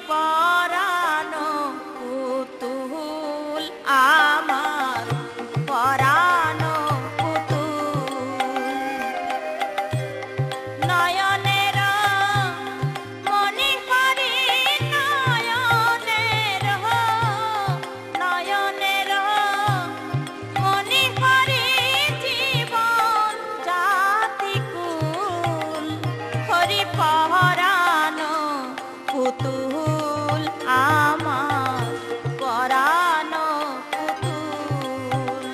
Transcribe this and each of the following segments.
পরানো পুতুল আমার পরানো পুতুল নয়নের মনি হরি নয়নের নয়নের মনি হরি জীবন জাতিকুল হরি পরানো পুতুল আমার পরানো পুতুল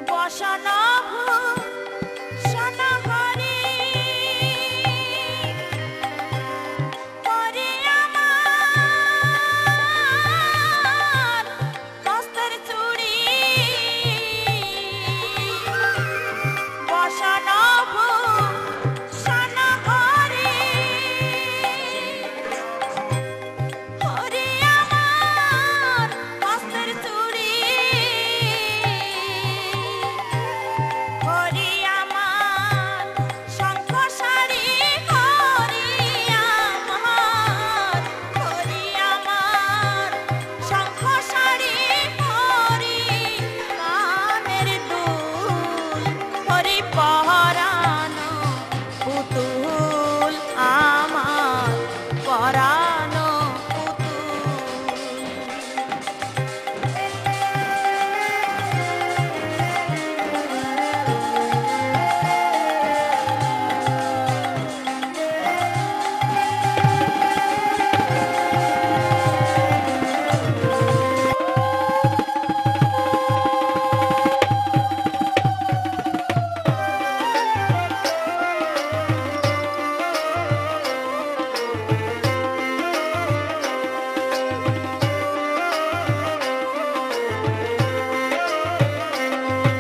বসনভূ সনহরি হরি আমার মস্তের চুড়ি বসনভূ সনহরি হরি আমার মস্তের চুড়ি হরি আমার শঙ্খ শাড়ি হরি আমার শঙ্খ শাড়ি হরি কানের দুল হরি পরানো পুতুল আমার পরানো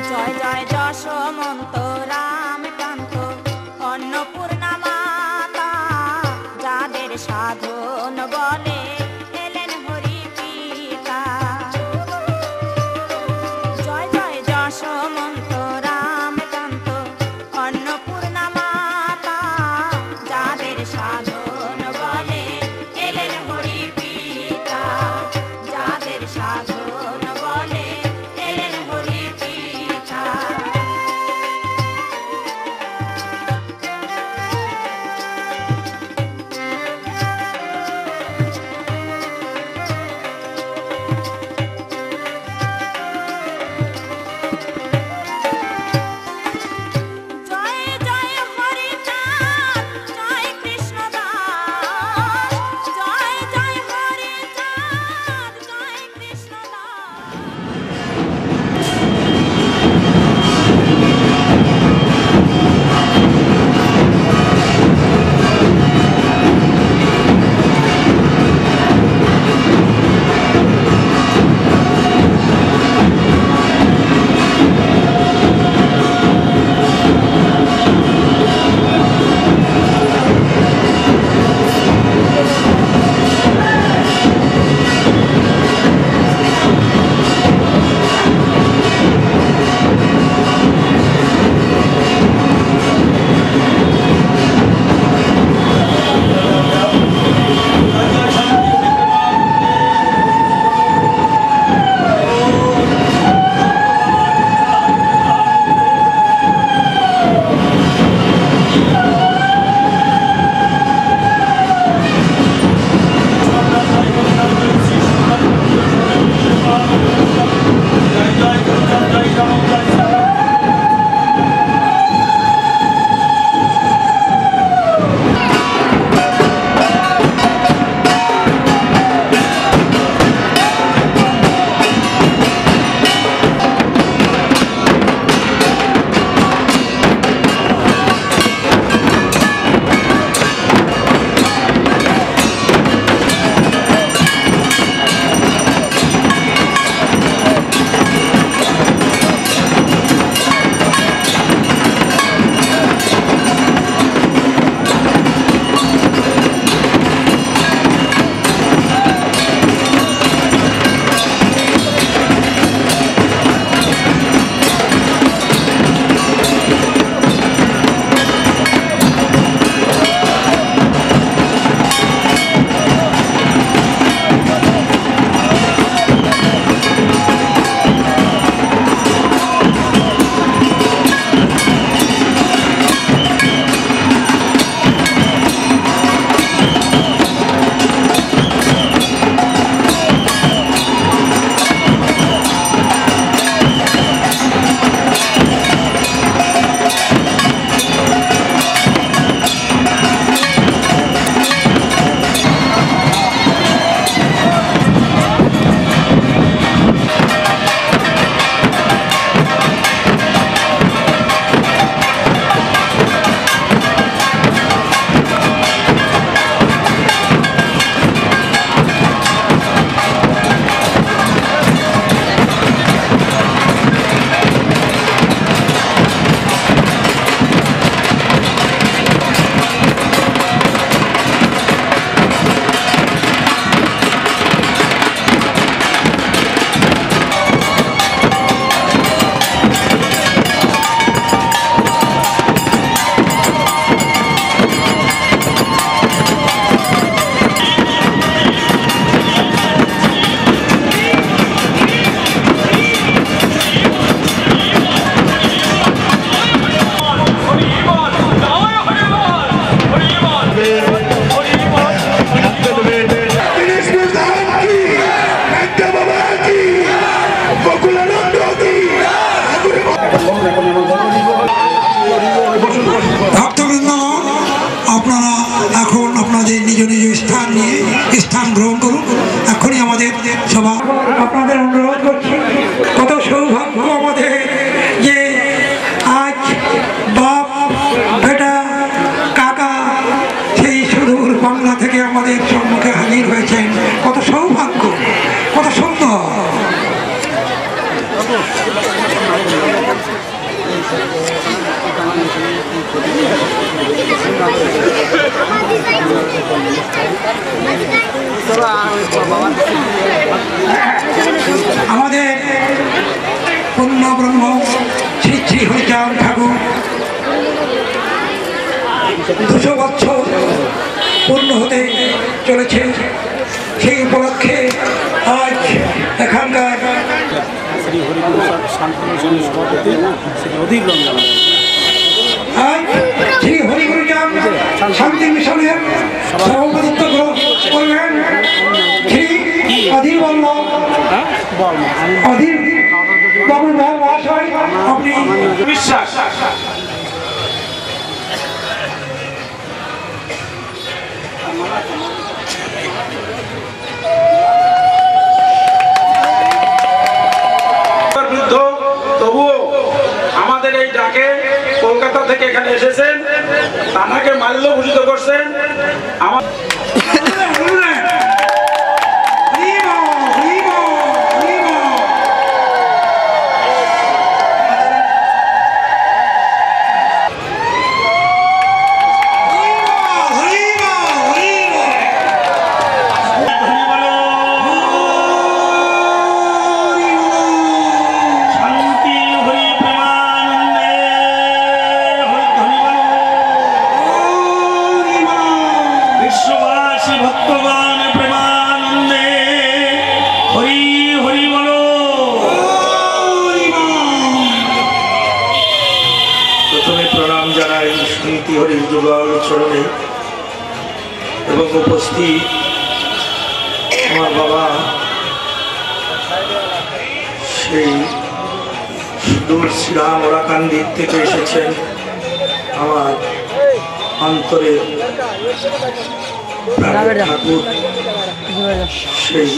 জয় জয় যশোমন্ত রামকান্ত অন্নপূর্ণা মাতা যাদের সাধন বলে এলেন হরি পিতা জয় জয় যশোমন্ত রামকান্ত অন্নপূর্ণা মাতা যাদের সাধন বলে এলেন হরি পিতা যাদের সাধন বলে এলেন হরি পিতা আমাদের পূর্ণ ব্রহ্ম শ্রী শ্রী হরিচাঁদ ঠাকুর 200 বছর পূর্ণ হতে চলেছে। সেই উপলক্ষে আজ এখানকার শ্রী হরিগুরুচাঁদ শান্তি মিশনের সভাপতিত্ব করবেন শ্রী অধীর বল্লভ অধীর বাবু মহাশয়। আপনি বিশ্বাস তবুও আমাদের এই ডাকে কলকাতা থেকে এখানে এসেছেন, তানাকে মাল্যভূষিত করছেন। আমার চরণে এবং উপস্থিত আমার বাবা সেই সুদূর শ্রীরাম ওরাকান্দির থেকে এসেছেন। আমার অন্তরের ঠাকুর সেই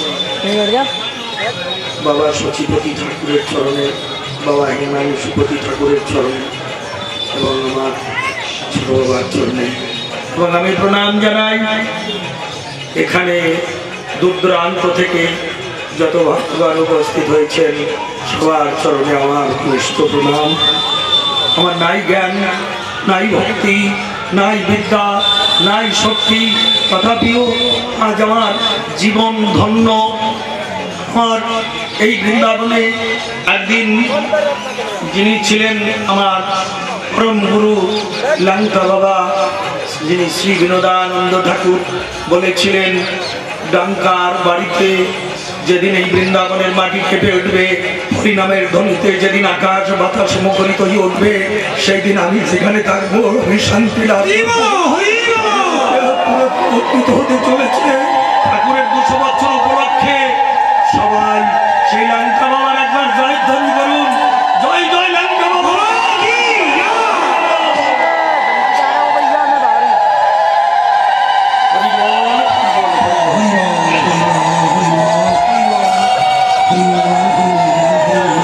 বাবা সচিপতি ঠাকুরের চরণে, বাবা হিমাংশুপতি ঠাকুরের চরণে এবং আমার বাবার চরণে এবং আমি প্রণাম জানাই। এখানে দূর দূরান্ত থেকে যত ভক্তগণ উপস্থিত হয়েছেন সবার চরণে আমার কনিষ্ঠ প্রণাম। আমার নাই জ্ঞান, নাই ভক্তি, নাই বিদ্যা, নাই শক্তি, তথাপিও আজ আমার জীবন ধন্য। আমার এই বৃন্দাবনে একদিন যিনি ছিলেন আমার পরম গুরু লাঙ্কা বাবা, যিনি শ্রী বিনোদানন্দ ঠাকুর বলেছিলেন, ডাঙ্কার বাড়িতে যেদিন এই বৃন্দাবনের মাটি কেঁপে উঠবে, হরিনামের ধ্বনিতে যেদিন আকাশ বাতাস মুখরিত হয়ে উঠবে, সেই দিন আমি সেখানে থাকবো, আমি শান্তি লাভ হতে চলেছে। ঠাকুরের 200 বছর উপলক্ষে সবাই সেই লাঙ্কা বাবার একবার জয়ধ্বনি করুন। জয় জয় লাঙ্কা বাবা।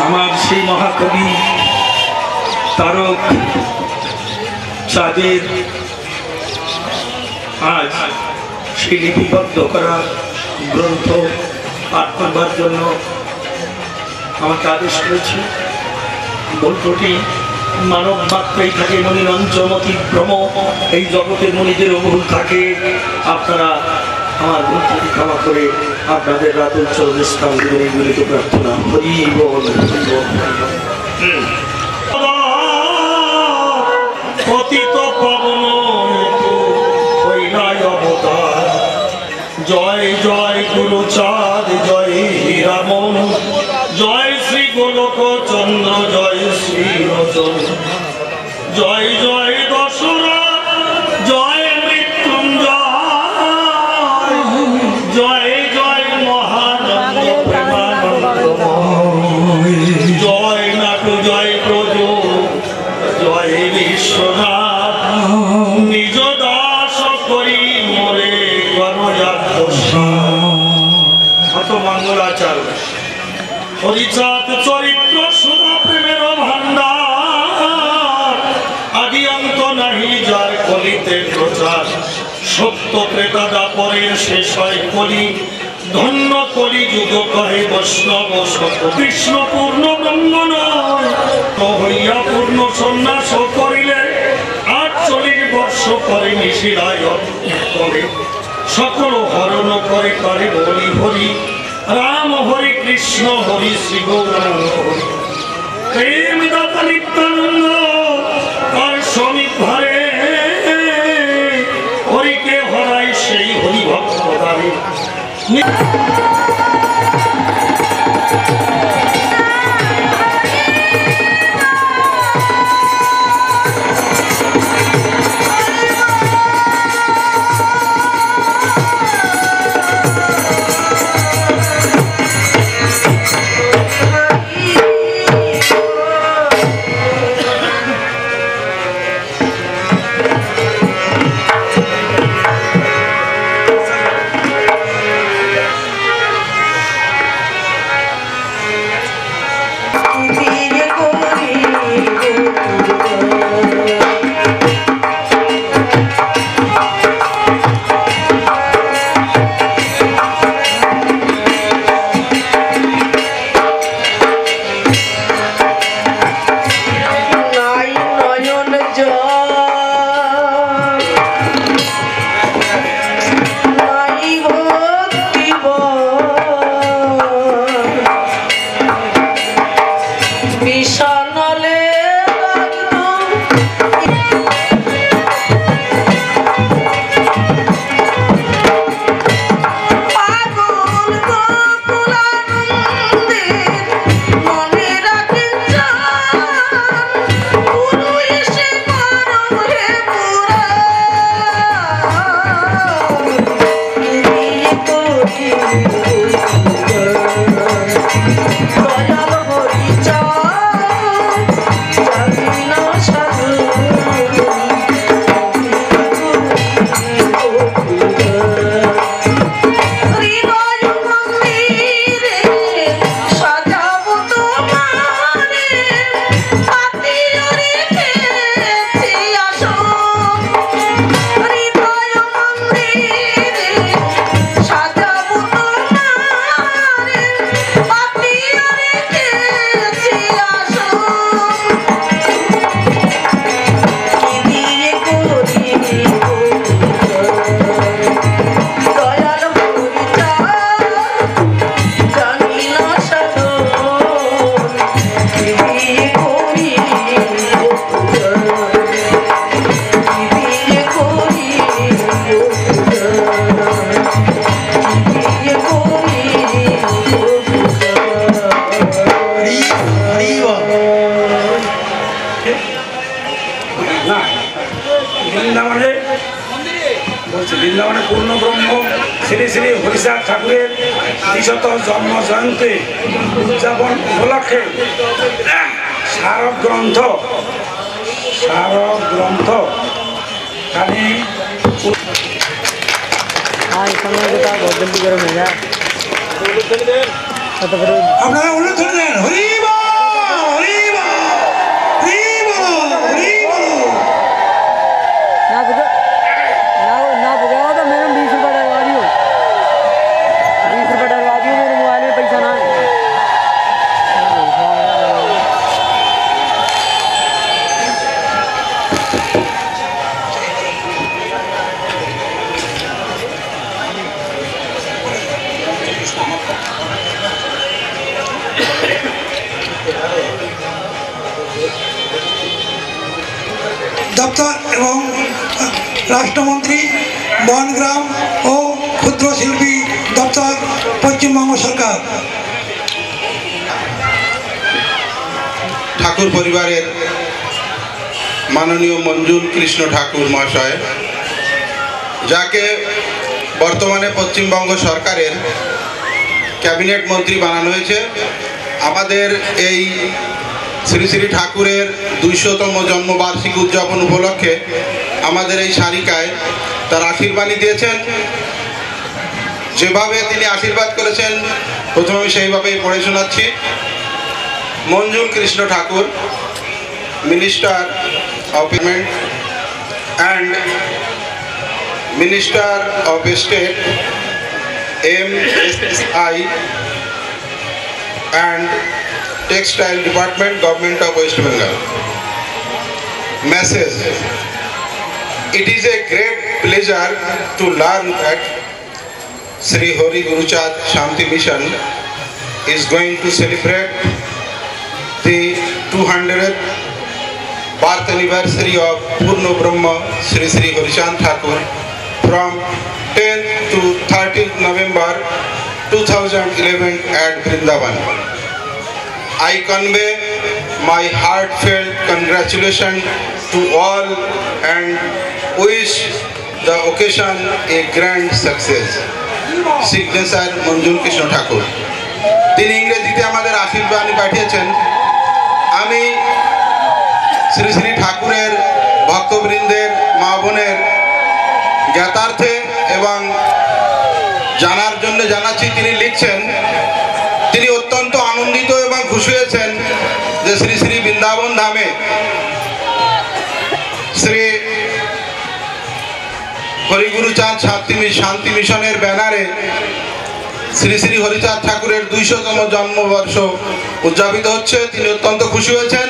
আমার সেই মহাকবি তারক চাঁদের আজ সেই লিপিবদ্ধ করা গ্রন্থ পাঠ করবার জন্য আমাকে আদেশ করেছে। গ্রন্থটি মানব মাত্রাই থাকে, মনিরঞ্জমতি ভ্রম, এই জগতের মনিদের বহুল থাকে। আপনারা আমার গ্রন্থটি ক্ষমা করে আপনাদের রাতুল চরণ স্থান দেবেন, এইগুলি তো প্রার্থনা। হরি বল হরি বল। পতিত পাবন হইলাই অবতার, জয় জয় গুরুচাঁদ, জয় হীরামন, জয় শ্রী গোলক চন্দ্র, জয় শ্রী রচন, জয় জয় দশরা, জয় মৃত্যুঞ্জয়, জয় জয় মহানন্দ প্রেমানন্দময়, জয় নাটু, জয় প্রজ, জয় বিশ্বনাথ, নিজ দাস করি মোরে কত মঙ্গলাচার। হরিচাঁদ চরিত্র সুধা প্রেমের ভান্ডার, আদি অন্ত নাহি যার কলিতে প্রচার, সত্য ক্রেতা দাপরের শেষ হয় কলি, ধন্য কলি যুগ কহে বৈষ্ণব শত কৃষ্ণ পূর্ণ ব্রহ্ম নয় হইয়া পূর্ণ সন্ন্যাস করিলে ৪৮ বর্ষ পরে নিশিরায় করে সকল হরণ করে করে বলি হরি রাম হরি কৃষ্ণ হরি শ্রী গৌরাঙ্গ হরি প্রেম দাতা নিত্যানন্দ তার সমীপ ধরে হরিকে হরাই সেই হরি ভক্ত দ্বারে বৃন্দাবনে পূর্ণ ব্রহ্ম শ্রী শ্রী হরিচাঁদ ঠাকুরের ৩০০ জন্ম জয়ন্তী উদযাপন উপলক্ষে স্মারক গ্রন্থ খালি আপনারা অনুরোধ করলেন হরি দপ্তর এবং রাষ্ট্রমন্ত্রী বনগ্রাম ও ক্ষুদ্র শিল্পী দপ্তর পশ্চিমবঙ্গ সরকার ঠাকুর পরিবারের মাননীয় মঞ্জুল কৃষ্ণ ঠাকুর মহাশয়, যাকে বর্তমানে পশ্চিমবঙ্গ সরকারের ক্যাবিনেট মন্ত্রী বানানো হয়েছে। আমাদের এই শ্রী শ্রী ঠাকুরের ২০০তম জন্মবার্ষিকী উদযাপন উপলক্ষে আমাদের এই শারিকায় তার আশীর্বাণী দিয়েছেন। যেভাবে তিনি আশীর্বাদ করেছেন প্রথমে আমি সেইভাবেই পড়ে শোনাচ্ছি। Manjul Krishna Thakur, minister of payment and minister of state MSI and Textile Department, Government of West Bengal. Message. It is a great pleasure to learn that Sri Hari Guruchand Shanti Mission is going to celebrate the 200th birth anniversary of Purna Brahma Sri Sri Harichand Thakur from 10th to 13th November 2011 at Vrindavan. I convey my heartfelt congratulations to all and wish the occasion a grand success. Signature Manjul Krishna Thakur. তিনি ইংরেজিতে আমাদের আশীর্বাণী পাঠিয়েছেন। আমি শ্রী শ্রী ঠাকুরের ভক্তবৃন্দের মা বোনের জ্ঞাতার্থে এবং জানার জন্য জানাচ্ছি। তিনি লিখছেন, তিনি অত্যন্ত আনন্দিত এবং খুশি হয়েছেন যে শ্রী শ্রী বৃন্দাবন ধামে শ্রী হরি গুরুচাঁদ শান্তি মিশনের ব্যানারে শ্রী শ্রী হরিচাঁদ ঠাকুরের 200তম জন্মবর্ষ উদযাপিত হচ্ছে। তিনি অত্যন্ত খুশি হয়েছেন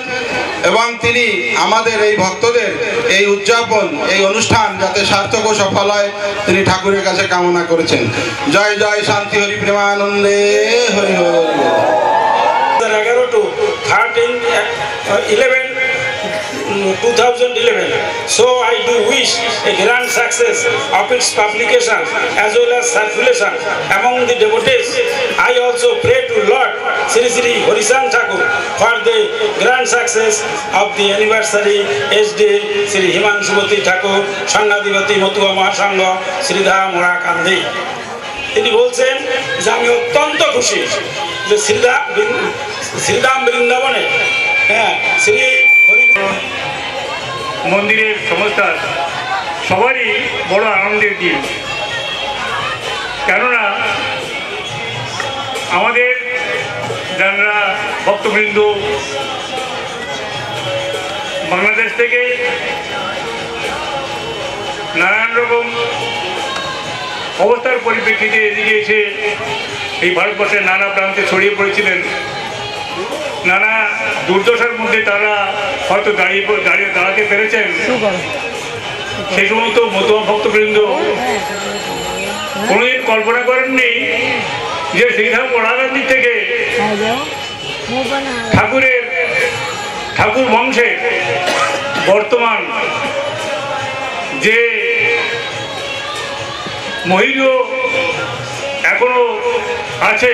এবং তিনি আমাদের এই ভক্তদের এই উদযাপন, এই অনুষ্ঠান যাতে সার্থক ও সফল হয় তিনি ঠাকুরের কাছে কামনা করেছেন। জয় জয় শান্তি হরি প্রেমানন্দে Hari Hari. 11 to 2011. So I do wish a grand success of its publication as well as circulation among the devotees. I also pray to Lord Sri Sri Harichand Thakur for the grand success of the anniversary SD Sri Himanshubati Thakur Sanghadipati Matuwa Mahasangha Sridhar Morakandi. তিনি বলছেন যে আমি অত্যন্ত খুশি যে শ্রীধাম বৃন্দাবনে শ্রী মন্দিরের সংস্কার সবারই বড় আনন্দের দিন। কেননা আমাদের যারা ভক্তবৃন্দ বাংলাদেশ থেকে নানান রকম অবস্থার পরিপ্রেক্ষিতে এদিকে এসে এই ভারতবর্ষের নানা প্রান্তে ছড়িয়ে পড়েছিলেন। নানা দুর্দশার মধ্যে তারা হয়তো দাঁড়াতে পেরেছেন। সেই সমস্ত মতুয়া ভক্তবৃন্দ কোনোদিন কল্পনা করেননি যে শ্রীধাম মোরাকান্দি থেকে ঠাকুর বংশে বর্তমান যে মহিলা এখনো আছে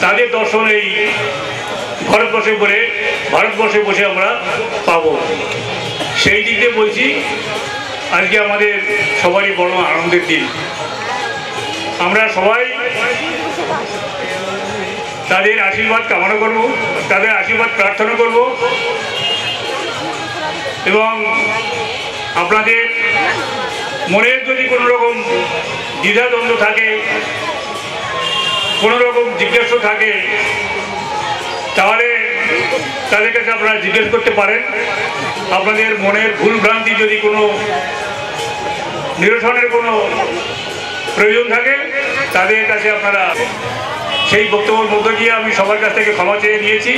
তাদের দর্শন এই ভারতবর্ষে বসে আমরা পাব। সেই দিক দিয়ে বলছি আজকে আমাদের সবারই বড় আনন্দের দিন। আমরা সবাই তাদের আশীর্বাদ কামনা করব, তাদের আশীর্বাদ প্রার্থনা করব এবং আপনাদের মনের যদি কোনো রকম দ্বিধাদ্বন্দ্ব থাকে, কোনো রকম জিজ্ঞাসা থাকে, তাহলে তাদের কাছে আপনারা জিজ্ঞেস করতে পারেন। আপনাদের মনের ভুল ভ্রান্তি যদি কোনো নিরসনের কোনো প্রয়োজন থাকে তাদের কাছে আপনারা সেই বক্তব্যের মধ্য দিয়ে আমি সবার কাছ থেকে ক্ষমা চেয়ে নিয়েছি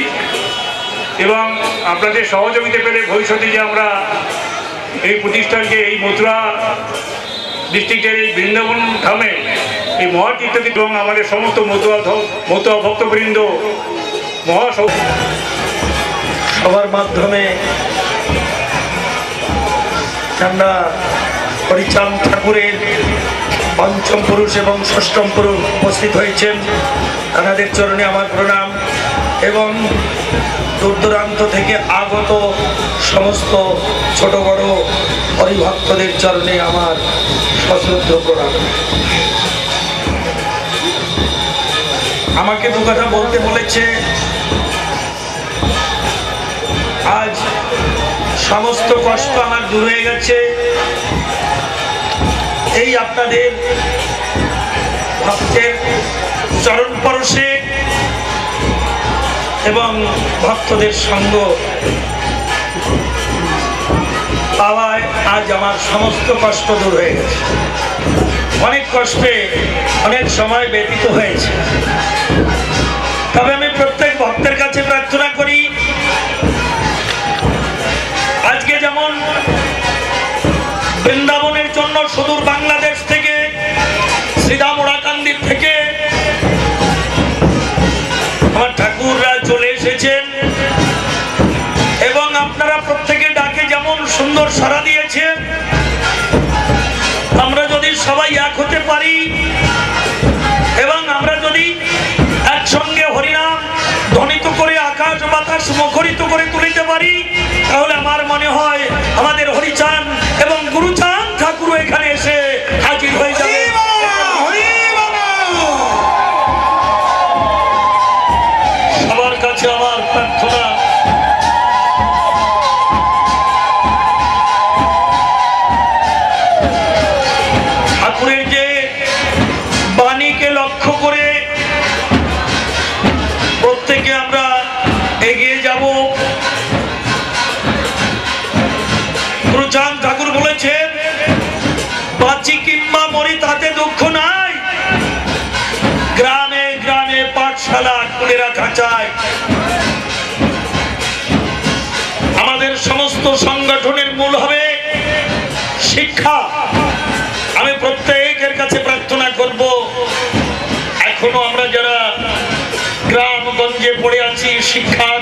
এবং আপনাদের সহযোগিতা পেলে ভবিষ্যতে যে আমরা এই প্রতিষ্ঠানকে এই মথুরা ডিস্ট্রিক্টের এই বৃন্দাবন ধামে এই মহাতীর্থ এবং আমাদের সমস্ত মতুয়া ভক্তবৃন্দ সবার মাধ্যমে আমরা হরিচাঁদ ঠাকুরের পঞ্চম পুরুষ এবং ষষ্ঠম পুরুষ উপস্থিত হয়েছেন। তাদের চরণে আমার প্রণাম এবং দূর দূরান্ত থেকে আগত সমস্ত ছোট বড় হরিভক্তদের চরণে আমার সশ্রদ্ধ প্রণাম। আমাকে দু কথা বলতে বলেছে। আজ সমস্ত কষ্ট আমার দূর হয়ে গেছে এই আপনাদের ভক্তের চরণ পরশে এবং ভক্তদের সঙ্গ পাওয়ায় আজ আমার সমস্ত কষ্ট দূর হয়ে গেছে। অনেক কষ্টে অনেক সময় ব্যতীত হয়েছে। তবে আমি প্রত্যেক ভক্তের কাছে প্রার্থনা করি, আজকে যেমন বৃন্দাবনের জন্য সুদূর বাংলাদেশ থেকে, শ্রীরাম ওড়াকান্দির থেকে আমার ঠাকুররা চলে এসেছেন এবং আপনারা প্রত্যেকে ডাকে যেমন সুন্দর সাড়া দিয়েছেন, আমরা যদি সবাই এক হতে পারি এবং আমরা যদি একসঙ্গে হরিনাম ধ্বনিত করে আকাশ বাতাস মুখরিত করে তুলিতে পারি, তাহলে আমার মনে হয় আমাদের হরিচাঁদ এবং গুরুচাঁদ ঠাকুর এখানে এসে হাজির হয়ে যাবে। সবার কাছে আমার প্রার্থনা, ঠাকুরের যে বাণীকে লক্ষ্য করে প্রত্যেকে আমরা এগিয়ে যাব। গুরুচাঁদ ঠাকুর বলেছেন, বাঁচি কিংবা মরি তাতে দুঃখ নাই, গ্রামে গ্রামে পাঠশালা খুলেরা খাঁচায়। আমাদের সমস্ত সংগঠনের মূল হবে শিক্ষা। আমি প্রত্যেকের কাছে প্রার্থনা করব, এখনো আমরা যারা গ্রামগঞ্জে পড়ে আছি, শিক্ষার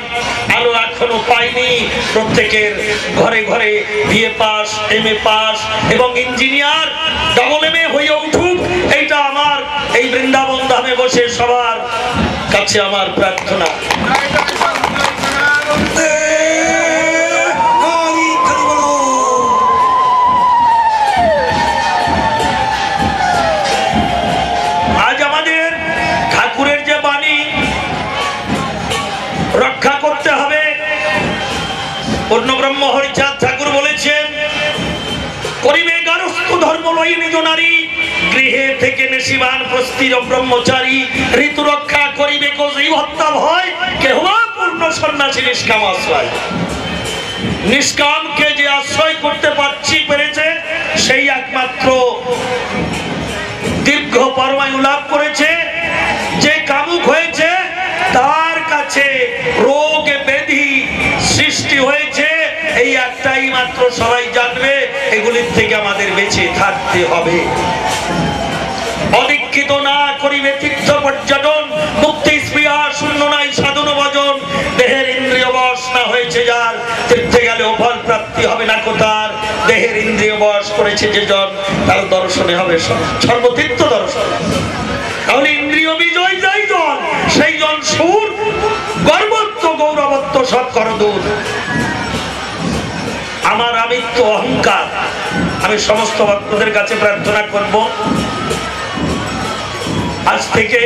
আলো এখনো পাইনি, প্রত্যেকের ঘরে ঘরে বিএ পাস, এমএ পাস এবং ইঞ্জিনিয়ার ডবল এমএ হয়ে উঠুক, এইটা আমার এই বৃন্দাবন ধামে বসে সবার কাছে আমার প্রার্থনা। আজ আমাদের ঠাকুরের যে বাণী রক্ষা করতে হবে। পূর্ণব্রহ্ম হরিচাঁদ ঠাকুর বলেছেন, করিবে গারস্থ ধর্ম লই নিজ নারী, গৃহে থেকে নেশিবান প্রস্তির ব্রহ্মচারী, ঋতু রক্ষা করিবে কোজই হত্যা ভয়, কেহবা পূর্ণ সন্ন্যাসী নিষ্কাম আশ্রয়। নিষ্কামকে যে আশ্রয় করতে পেরেছে সেই একমাত্র দীর্ঘ পরমায়ু লাভ করেছে। যে কামুক হয়েছে তার কাছে রোগ ব্যাধি সৃষ্টি হয়েছে, এই একটাই মাত্র সবাই জানবে। এগুলির থেকে আমাদের বেঁচে থাকতে হবে। অদীক্ষিত না করিবে তীর্থ পর্যটন, মুক্তি স্পৃহা শূন্য নাই সাধন ভজন, দেহের ইন্দ্রিয় বশ না হয়েছে যার, তীর্থে গেলেও ফল প্রাপ্তি হবে না কোতার। দেহের ইন্দ্রিয় বশ করেছে যে জন, তার দর্শনে হবে সর্বতীর্থ দর্শন। তাহলে ইন্দ্রিয় বিজয় যাই জন, সেই জন সুর গর্বত্ব গৌরবত্ব সব কর দূর। আমার আমিত্ব অহংকার, আমি সমস্ত ভক্তদের কাছে প্রার্থনা করব, আজ থেকে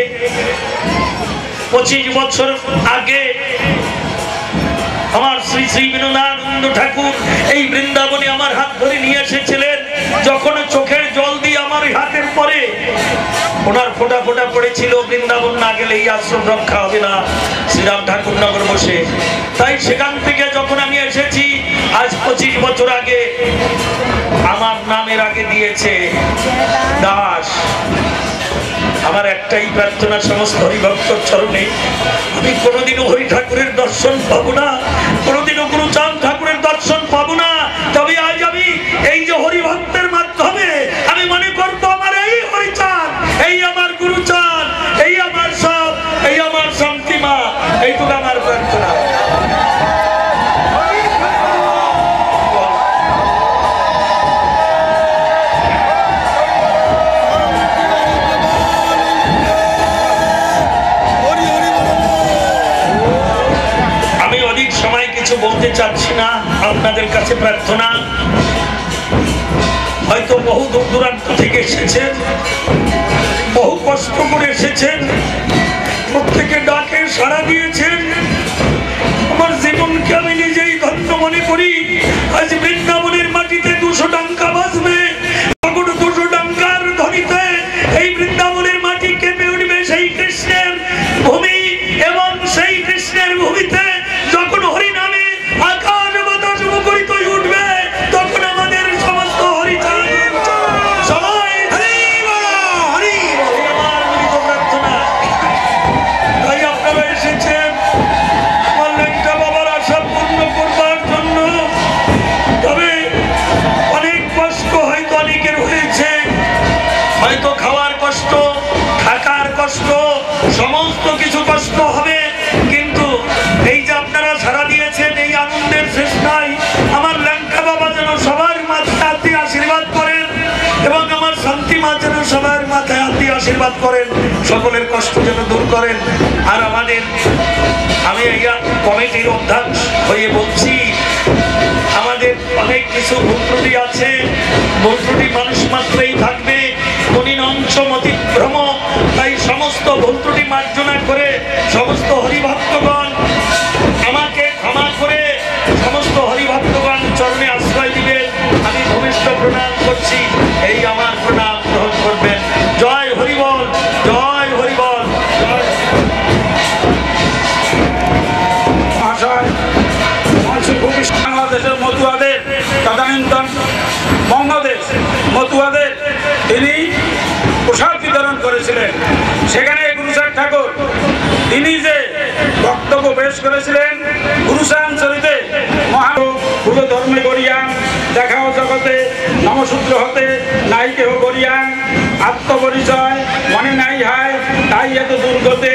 25 বছর আগে আমার শ্রী শ্রী বিনোদানন্দ ঠাকুর এই বৃন্দাবনে আমার হাত ধরে নিয়ে এসেছিলেন। যখন চোখের জল দিয়ে আমার হাতের পরে ওনার ফোঁটা ফোঁটা পড়েছিল, বৃন্দাবন না গেলে এই আশ্রম রক্ষা হবে না, শ্রীরাম ঠাকুর নগর বসে। তাই সেখান থেকে যখন আমি এসেছি আজ 25 বছর আগে, আমার নামের আগে দিয়েছে দাস। আমার একটাই প্রার্থনা সমস্ত হরিভক্তর চরণে, আমি কোনোদিনও হরি ঠাকুরের দর্শন পাবো না, কোনোদিনও গুরুচাঁদ ঠাকুরের দর্শন পাবো না। তবে আজ আমি এই যে হরিভক্তের মাধ্যমে আমি মনে করবো আমার এই হরিচাঁদ, এই আমার গুরুচাঁদ, এই আমার সব, এই আমার শান্তিমা, এইটুকু আমার প্রার্থনা। বলতে চাচ্ছি না, আপনাদের কাছে প্রার্থনা। হয়তো বহু দূর দূরান্ত থেকে এসেছেন, বহু কষ্ট করে এসেছেন, প্রত্যেকে ডাকে সাড়া দিয়েছেন। আমার জীবনকে আমি নিজেই ধন্য মনে করি। আজ বৃন্দাবনের মাটিতে 200 ডাঙ্কা বাজবে, 200 ডাঙ্কার ধ্বনিতে এই বৃন্দাবনের মাটি কেঁপে উঠবে। সেই কৃষ্ণের ভূমি এবং সেই কৃষ্ণের ভূমিতে যখন হরিনামে আকাশ বাতাস মুখরিত উঠবে, তখন আমাদের সমাজ আশীর্বাদ করেন, সকলের কষ্ট যেন দূর করেন। আর আমি এই কমিটির অধ্যক্ষ হয়ে বলছি, আমাদের অনেক কিছু ভুল ত্রুটি আছে, ভুল ত্রুটি মানুষ মাত্রই থাকবে, মুনিনঞ্চ মতিভ্রম, তাই সমস্ত ভুল ত্রুটি মার্জনা করে সমস্ত হরিভক্তগণ আমাকে ক্ষমা করে সমস্ত হরিভক্তগণ চরণে আশ্রয় দিবেন, আমি ভূমিষ্ঠ প্রণাম করছি। এই আমার প্রণাম গ্রহণ করবেন। জয় হরিবল, জয় হরিবল, জয়। বাংলাদেশের মতুয়াদের তদানীন্তন বাংলাদেশ মতুয়াদের তিনি প্রসাদ বিতরণ করেছিলেন। সেখানে গুরুচাঁদ ঠাকুর তিনি যে বক্তব্য পেশ করেছিলেন, গুরুচাঁদ চরিতে মহা পুরো ধর্মে গড়িয়ান দেখাও জগতে নমসূত্র হতে নাই কেহ গড়িয়ান, আত্মপরিচয় মনে নাই হায় তাই এত দুর্গতে।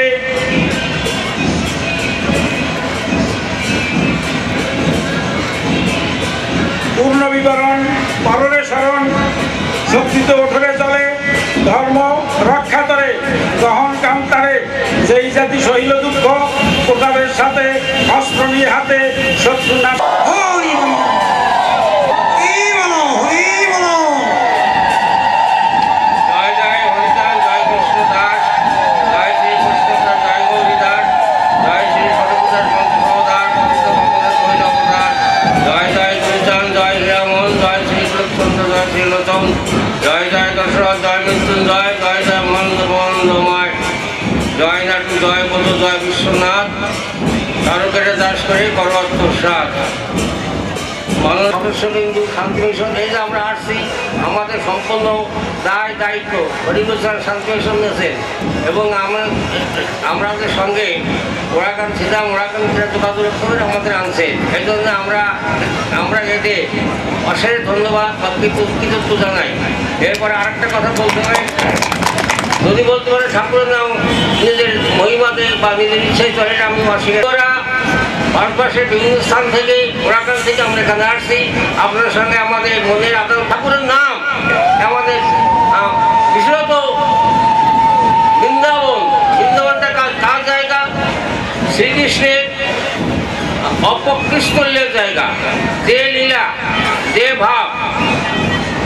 পূর্ণ বিবরণ পররে শরণ শক্তিতে ওঠরে চলে, ধর্ম রক্ষা করে গ্রহণ কান্তারে, যেই জাতি সহিল দুঃখ প্রতাপের সাথে অস্ত্র নিয়ে হাতে শত্রু না। হরি বল, হরি বল, হরি বল। জয় জয় হরিদাস, জয় কৃষ্ণ দাস, জয় শ্রী কৃষ্ণ দাস, জয় গৌরী দাস, জয় শ্রী সরপুদাস বংশদাস, কৈলবদাস, জয় জয় গুরুচাঁদ, জয় হীরামোহন, জয় শ্রী কুলচন্দ্র, জয় শ্রী লোচন, জয় জয় দশরথ, জয় মৃত্যুঞ্জয়, জয় জয় মন্দময়, জয় নাটু, জয় বোধ, জয় বিশ্বনাথ, তারকেটা দাস করে করত্তসাদ সদস্যবিন্দু শান্তি মিশন। এই যে আমরা আসছি, আমাদের সম্পূর্ণ দায় দায়িত্ব হরিপ্রচার শান্তি মিশন নিয়েছেন এবং আমাদের সঙ্গে ওরাকান ছিলাম, ওরাকান যোগাযোগ করে আমাদের আনছে। এই জন্য আমরা এতে অশেষ ধন্যবাদ বা কৃতজ্ঞ জানাই। এরপরে আরেকটা কথা বলতে পারি, যদি বলতে পারে ঠাকুরের নাম নিজের মহিমাতে বা নিজের ইচ্ছাই চলে, এটা আমি অস্বীকার। ভারতবর্ষের বিভিন্ন স্থান থেকে ওরাকান থেকে আমরা এখানে আসছি, আপনার সঙ্গে আমাদের মনের আদান। ঠাকুরের নাম আমাদের বিশেষত বৃন্দাবনটা কার জায়গা? শ্রীকৃষ্ণের অপকৃষ্টলের জায়গা। যে লীলা, যে ভাব,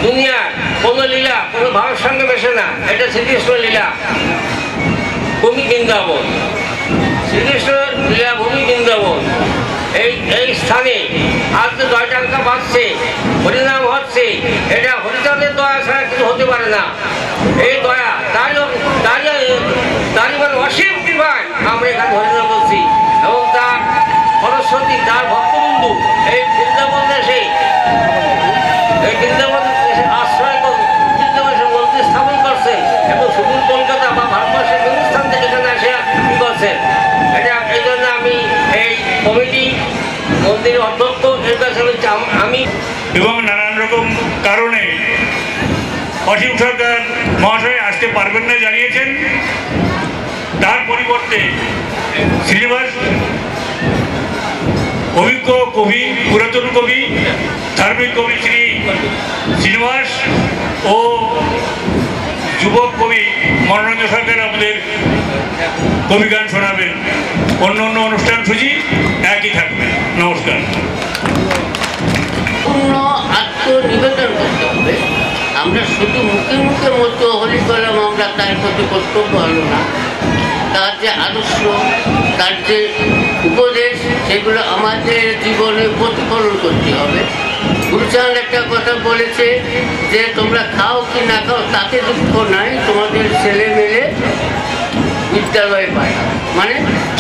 দুনিয়ার কোনো লীলা কোনো ভাবের সঙ্গে মেশে না, এটা শ্রীকৃষ্ণ লীলা ভূমি বৃন্দাবন, শ্রীকৃষ্ণের লীলা ভূমি বৃন্দাবন। এই স্থানে আজ যে জয়টাঙ্কা বাজছে, হরিনাম হচ্ছে, এটা হরিচাঁদের দয়া ছাড়া কিছু হতে পারে না। এই দয়া তারই মানে অসীম কৃপায় আমরা এখানে হরিনাম বলছি এবং তার সরস্বতী, তার ভক্তবন্ধু এই বৃন্দাবন দেশে, এই বৃন্দাবন দেশে আশ্রয় বৃন্দাবনের মন্দির স্থাপন করছে এবং সুদূর কলকাতা বা ভারতবর্ষের বিভিন্ন স্থান থেকে এখানে এসে কি করছেন। এটা এই জন্য আমি এই কমিটি মন্দিরের অধ্যক্ষ এর কাছে আমি এবং নানান রকম কারণে অসীম সরকার মহাশয় আসতে পারবেন না জানিয়েছেন। তার পরিবর্তে শ্রীনিবাস অভিজ্ঞ কবি, পুরাতন কবি, ধার্মিক কবি শ্রী শ্রীনিবাস ও যুবক কবি মনোরঞ্জন সরকার আমাদের কবিগান শোনাবেন। অন্য অন্য অনুষ্ঠান সূচি একই থাকবে। নমস্কার। পূর্ণ আত্মনিবেদন করতে হবে। আমরা শুধু মুখে মুখে মতো হলি করলাম, আমরা তার প্রতি কর্তব্য হলো না। তার যে আদর্শ, তার যে উপদেশ, সেগুলো আমাদের জীবনে প্রতিফলন করতে হবে। গুরুচাঁদ একটা কথা বলেছে যে তোমরা খাও কি না খাও তাতে দুঃখ নাই, তোমাদের ছেলে মেয়ে বিদ্যালয়ে পায়। মানে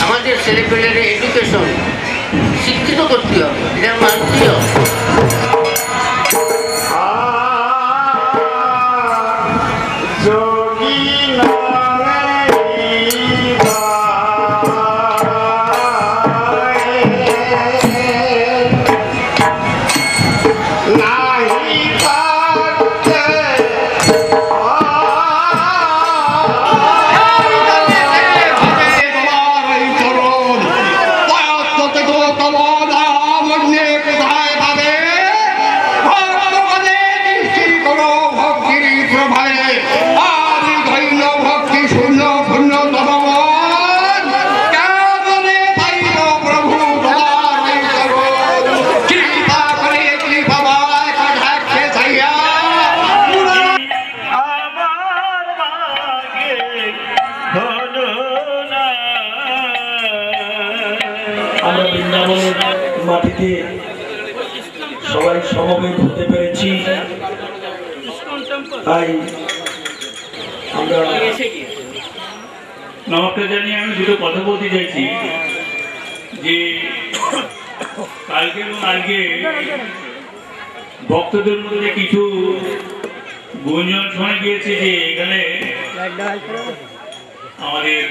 আমাদের ছেলেপেলের এডুকেশন শিক্ষিত করতে হবে, এটা মানতেই হবে। আমরা বৃন্দাবনের মাটিতে সবাই সমবেত হতে পেরেছি। তাই আমরা নমস্কার জানিয়ে আমি দুটো কথা বলতে চাইছি যে কালকে এবং আজকে ভক্তদের মধ্যে কিছু গুঞ্জন শোনা গিয়েছে যে এখানে আমাদের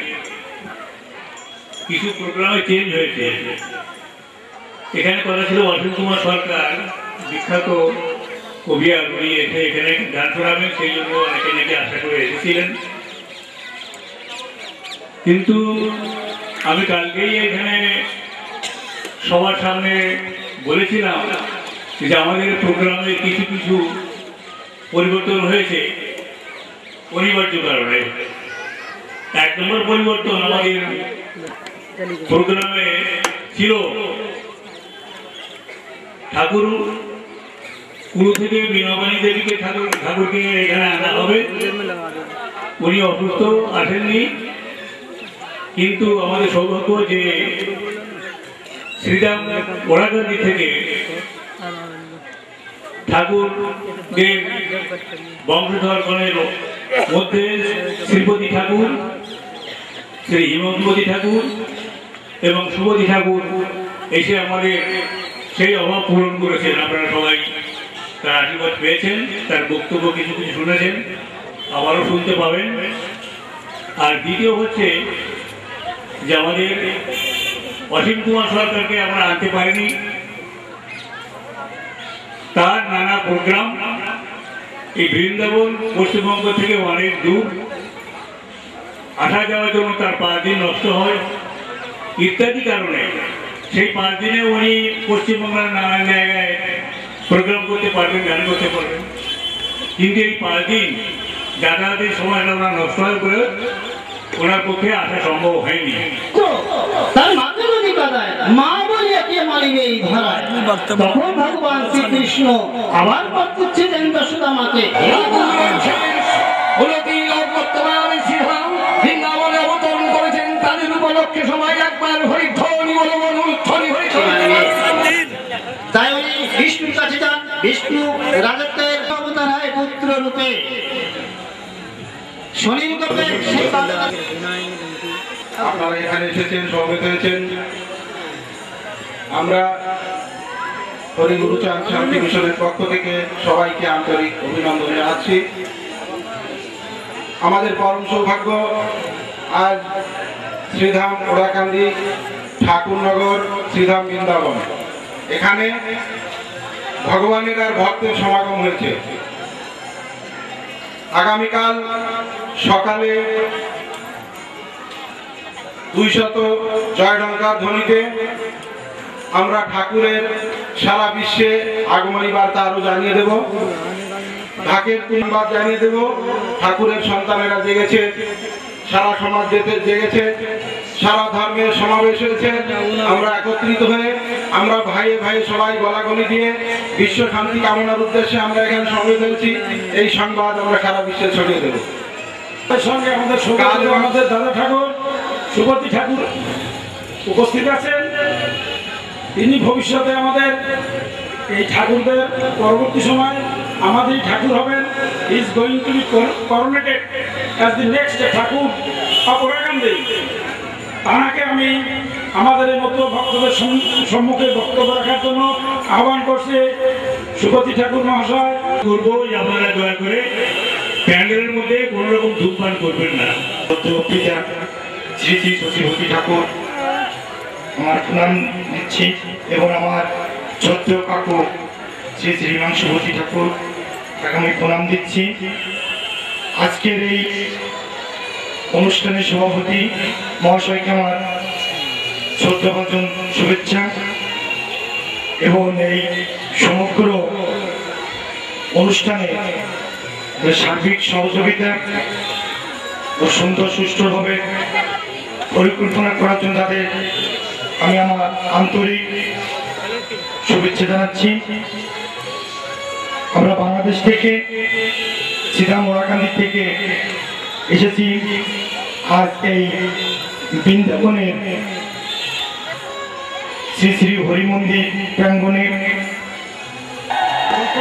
কিছু প্রোগ্রামে চেঞ্জ হয়েছে। এখানে কথা ছিল অসীম কুমার সরকার বিখ্যাত কবি আর উনি এসে এখানে গান শোনাবেন, সেই জন্য অনেকে নাকি আশা করে এসেছিলেন। কিন্তু আমি কালকেই এখানে সবার সামনে বলেছিলাম যে আমাদের প্রোগ্রামে কিছু কিছু পরিবর্তন হয়েছে অনিবার্য কারণে। 1 নম্বর পরিবর্তন, আমাদের প্রোগ্রামে ছিল ঠাকুর কুলু থেকে বীণাপাণি দেবীকে ঠাকুরকে এখানে আনা হবে। উনি অসুস্থ, আসেননি। কিন্তু আমাদের সৌভাগ্য যে শ্রীরাম ওড়াগান্ধী থেকে ঠাকুরদের বংশধরগণের মধ্যে শ্রীপতি ঠাকুর, শ্রী হিমন্তপতি ঠাকুর এবং শুভতি ঠাকুর এসে আমাদের সেই অভাব পূরণ করেছেন। আপনারা সবাই তার আশীর্বাদ পেয়েছেন, তার বক্তব্য কিছু কিছু শুনেছেন, আবারও শুনতে পাবেন। আর দ্বিতীয় হচ্ছে যে আমাদের অসীম কুমার সরকারকে আমরা আনতে পারিনি। তার নানা প্রোগ্রাম এই বৃন্দাবন পশ্চিমবঙ্গ থেকে অনেক দূর, আসা যাওয়ার জন্য তার 5 দিন নষ্ট হয় ইত্যাদি কারণে সেই 5 দিনে উনি পশ্চিমবঙ্গের নানান জায়গায় প্রোগ্রাম করতে পারবেন, গান করতে পারবেন। কিন্তু এই 5 দিন যাতায়াতের সময়টা ওনার নষ্ট হয়ে পড়ে ওনার পক্ষে আসা সম্ভব হয়নি। তার মাকে যদি কাঁদায় মা বলিয়া কে মারিবে এই ধারায়, তখন ভগবান শ্রীকৃষ্ণ আবার পাঠ করছিলেন যশোদা মাকে। বৃন্দাবনে অবতরণ করেছেন, তাদের উপলক্ষে সবাই একবার হরিধ্বনি বলো, অনুধ্বনি হরিধ্বনি। তাই উনি বিষ্ণুর কাছে যান, বিষ্ণু রাজত্বের অবতার হয় পুত্র রূপে, শনির রূপে। সেই আপনারা এখানে এসেছেন, সমবেত হয়েছেন। আমরা হরিগুরুচাঁদ শান্তি মিশনের পক্ষ থেকে সবাইকে আন্তরিক অভিনন্দন জানাচ্ছি। আমাদের পরম সৌভাগ্য আজ শ্রীধাম ওড়াকান্দি ঠাকুরনগর শ্রীধাম বৃন্দাবন এখানে ভগবানের আর ভক্তের সমাগম হয়েছে। আগামীকাল সকালে 200 জয়ডঙ্কার ধ্বনিতে আমরা ঠাকুরের সারা বিশ্বে আগমনী বার্তা আরো জানিয়ে দেব, ঢাকের তিনবার জানিয়ে দেব। ঠাকুরের সন্তানেরা জেগেছে, সারা সমাজ জেগেছে, সারা ধর্মের সমাবেশ হয়েছে। আমরা একত্রিত হয়ে আমরা ভাইয়ে ভাইয়ে সবাই গলাগলি দিয়ে বিশ্ব শান্তি কামনার উদ্দেশ্যে আমরা এখানে সমবেত হয়েছি। এই সংবাদ আমরা সারা বিশ্বে ছড়িয়ে দেব। সঙ্গে আমাদের দাদা ঠাকুর সুপতি ঠাকুর উপস্থিত আছেন। তিনি ভবিষ্যতে আমাদের এই ঠাকুরদের পরবর্তী সময় আমাদের ঠাকুর হবেন। Is going to be coronated as the next Thakur of Orakandi. তাঁকে আমি আমাদের এই মতো ভক্তদের সম্মুখে বক্তব্য রাখার জন্য আহ্বান করছি। সুপতি ঠাকুর মহাশয় করবো, আপনারা দয়া করে প্যান্ডেলের মধ্যে কোন রকম ধূমপান করবেন না। শ্রী শ্রী শশীপতি ঠাকুর আমার প্রণাম দিচ্ছি এবং আমার ছোট্ট কাকু শ্রী শ্রী হিমাংশুপতি ঠাকুর তাকে আমি প্রণাম দিচ্ছি। আজকের এই অনুষ্ঠানের সভাপতি মহাশয়কে আমার শ্রদ্ধাভাজন শুভেচ্ছা এবং এই সমগ্র অনুষ্ঠানে সার্বিক সহযোগিতা ও সুন্দর সুষ্ঠুভাবে পরিকল্পনা করার জন্য তাদের আমি আমার আন্তরিক শুভেচ্ছা জানাচ্ছি। আমরা বাংলাদেশ থেকে শ্রীধাম ওড়াকান্দি থেকে এসেছি আজ এই বৃন্দাবনের শ্রী শ্রী হরিমন্দির প্রাঙ্গণে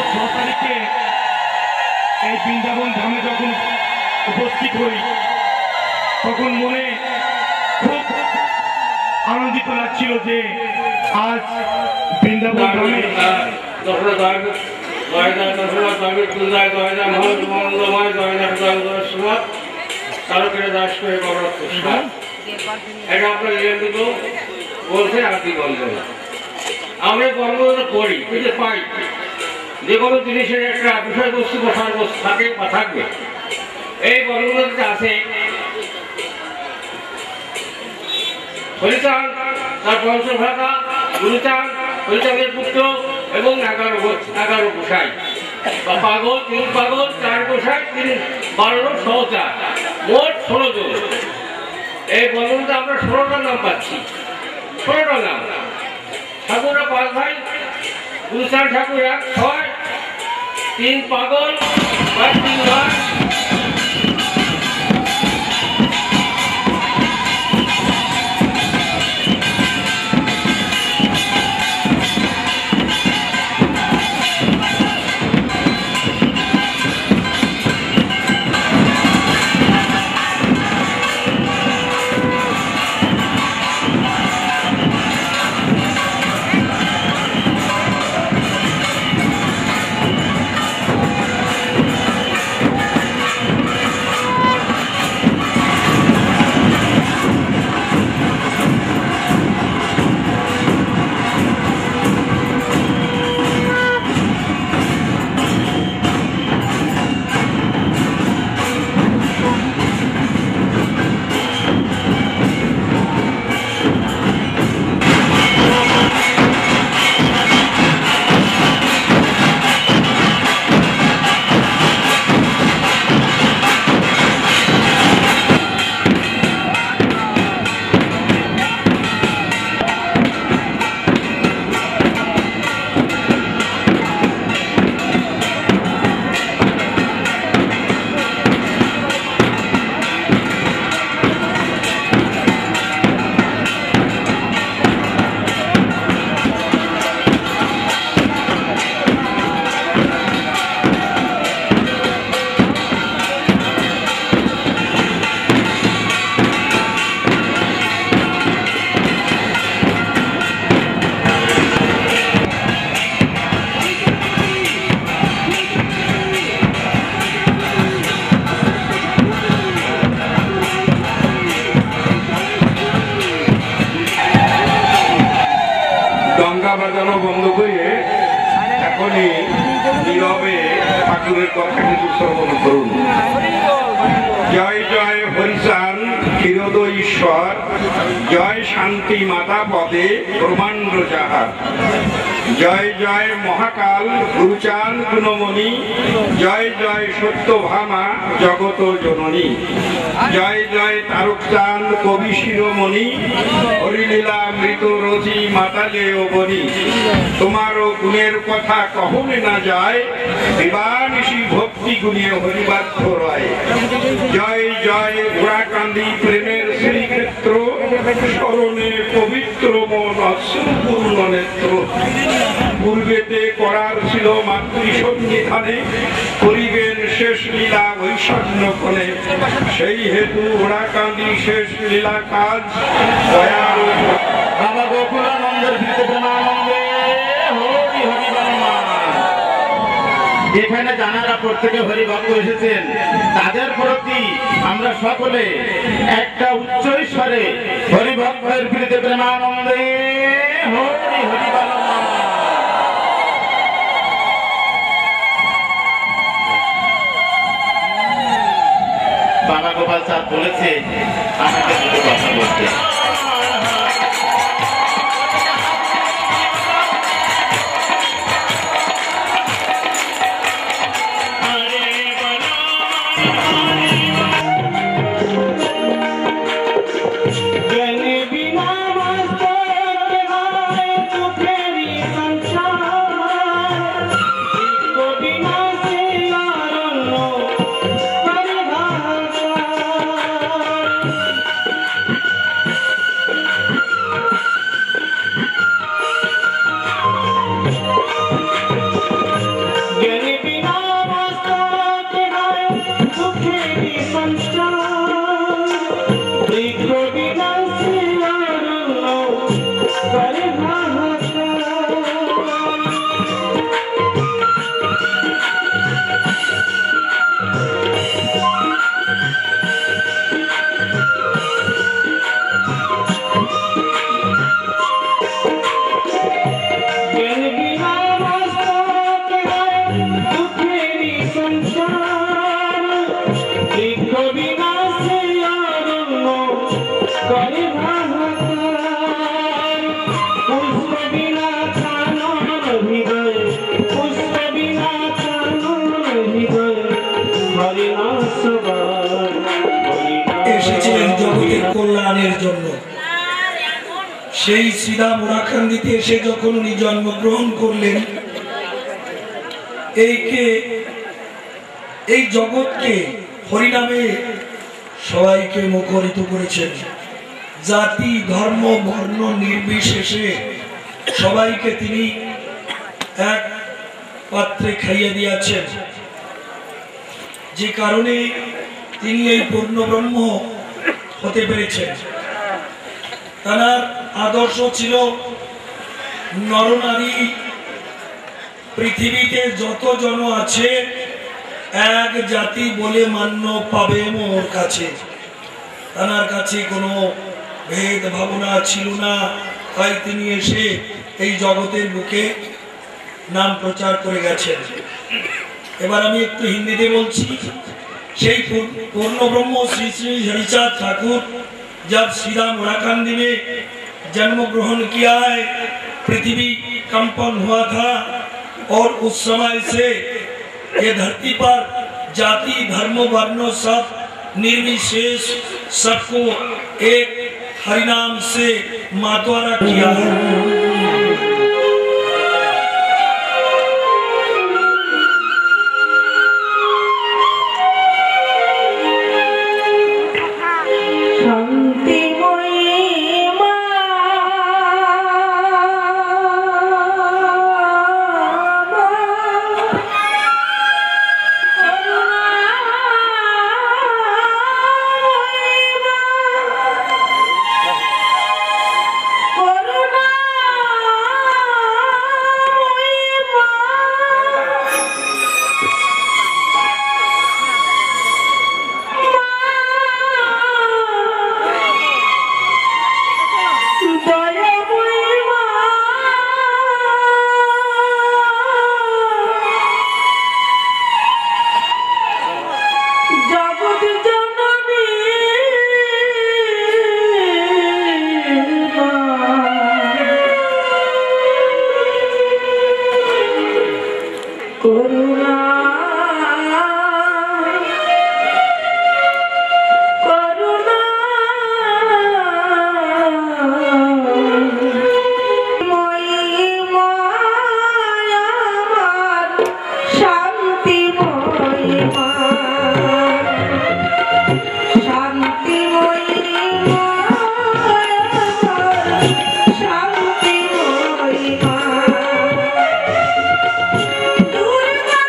6 তারিখে এই বৃন্দাবন ধামে যখন উপস্থিত হই তখন মনে খুব আনন্দিত লাগছিল যে আজ বৃন্দাবন ধামে আমরা কর্মটা করি কিন্তু পাই যে কোনো জিনিসের একটা বিষয়বস্তু থাকে বা থাকবে। এই কর্মগুলোতে আছে হরিচাঁদ, তার পঞ্চভ্রাতা গুরুচাঁদ, হরিচাঁদের পুত্র এবং 11 গোসাই বা পাগল, 3 পাগল, 4 গোসাই, 12 সহচার, মোট 16 জন। এই কর্মগুলোতে আমরা 16টা নাম পাচ্ছি। 16টা নাম ঠাকুররা 5 ভাই, গুরুচাঁদ ঠাকুর 1, 6, 3 পাগল, 3 ভাই। বাজানো বন্ধ করে এখনই নীরবে ঠাকুরের কথা কিছু শ্রবণ করুন। জয় জয় হরিচাঁদ ক্ষীরোদ ঈশ্বর, জয় শান্তি মাতা পদে ব্রহ্মাণ্ড যাহার, জয় জয় মহাকাল গুরুচাঁদ গুণমণি, জয় জয় সত্যভামা জগত জননী, জয় জয় তারকচাঁদ কবি শিরোমণি, হরিলীলা মৃত রচি মাতালে ও বনি, তোমারও গুণের কথা কহনে না যায়, দিবানিশি ভক্তি গুণে হরিবাধ্য রয়। জয় জয় ঘোড়াকান্দি প্রেমের শ্রীক্ষেত্র, স্মরণে পবিত্র মন অশ্রুপূর্ণ নেত্র, পূর্বেতে করার ছিল মাতৃসন্নিধানে, করিবেন শেষ লীলা বৈষণ্য কোণে, সেই হেতু ঘোড়াকান্দি শেষ লীলা কাজ দয়ার। বাবা গোকুলানন্দের ভিতরে প্রেমানন্দে হরি হরি বলমা। এখানে জানারা প্রত্যেকে হরিভক্ত এসেছেন, তাদের প্রতি আমরা সকলে একটা উচ্চ ঈশ্বরে হরিভক্তের প্রীতি প্রেমানন্দে হরি হরি বলমা। বাবা গোপাল চাঁদ বলেছে আমাকে দুটো কথা বলতে। জ্ঞানী বিনা এসেছিলেন জগতের কল্যাণের জন্য। সেই শ্রীরাম ওরাকান্দিতে এসে যখন উনি জন্মগ্রহণ করলেন, এই জগৎকে হরিনামে সবাইকে মুখরিত করেছেন। জাতি ধর্ম বর্ণ নির্বিশেষে সবাইকে তিনি এক পাত্রে খাইয়ে দিয়েছেন, যে কারণে তিনি এই পূর্ণ ব্রহ্ম হতে পেরেছেন। তার আদর্শ ছিল নরনারী পৃথিবীতে যত জন আছে এক জাতি বলে মান্য পাবে মোর কাছে। তার কাছে কোনো ভেদ ভাবনা ছিল না, তাই তিনি এসে এই জগতের বুকে নাম প্রচার করে গেছেন। এবার আমি একটু হিন্দিতে বলছি। সেই पूर्ण ब्रह्म श्री श्री हरिचांद ठाकुर जब श्रीराम ओराकांदी में जन्म ग्रहण किया है, पृथ्वी कंपन हुआ था और उस समय से ये धरती पर जाति धर्म वर्ण सब निर्विशेष सबको एक हरिनाम से मातवारा किया है। Durga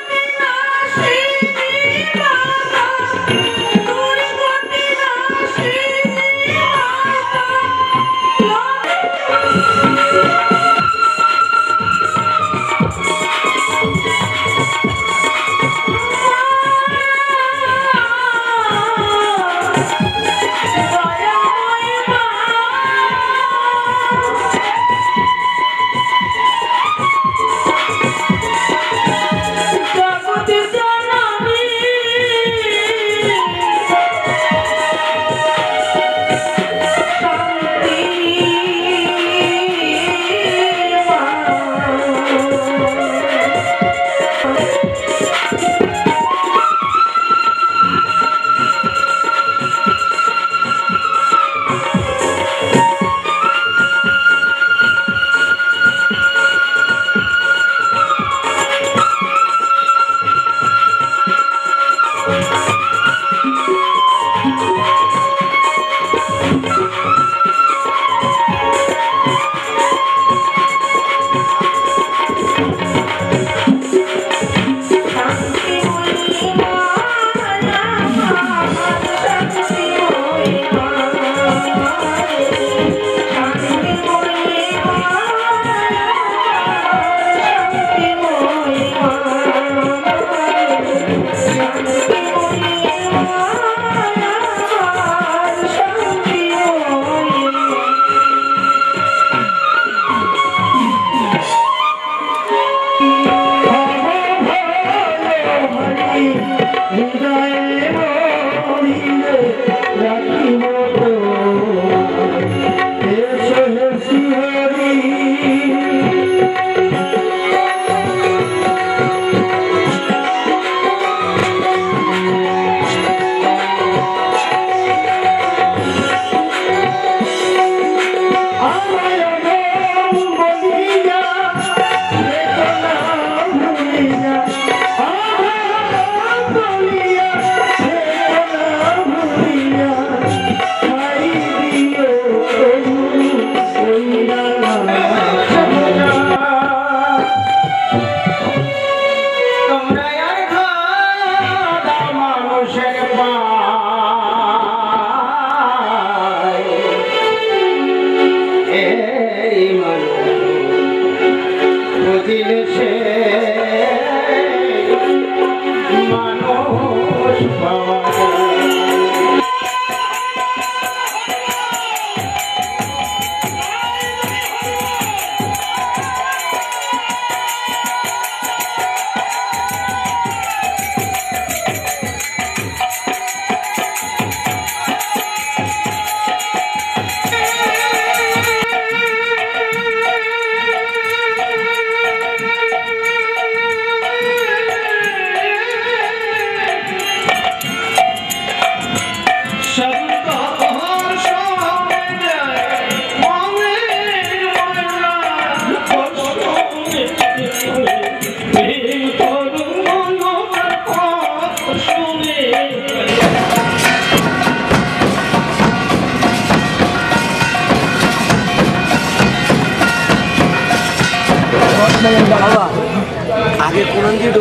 আগে কোন দিয়ে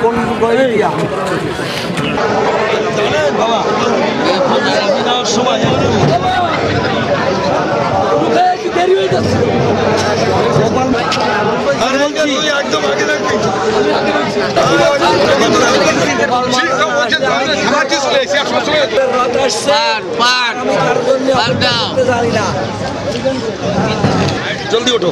কোন বাবা সময় দেরি হয়ে যাচ্ছে একদম আগে রাখবি জলদি ওঠো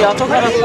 অত খরচ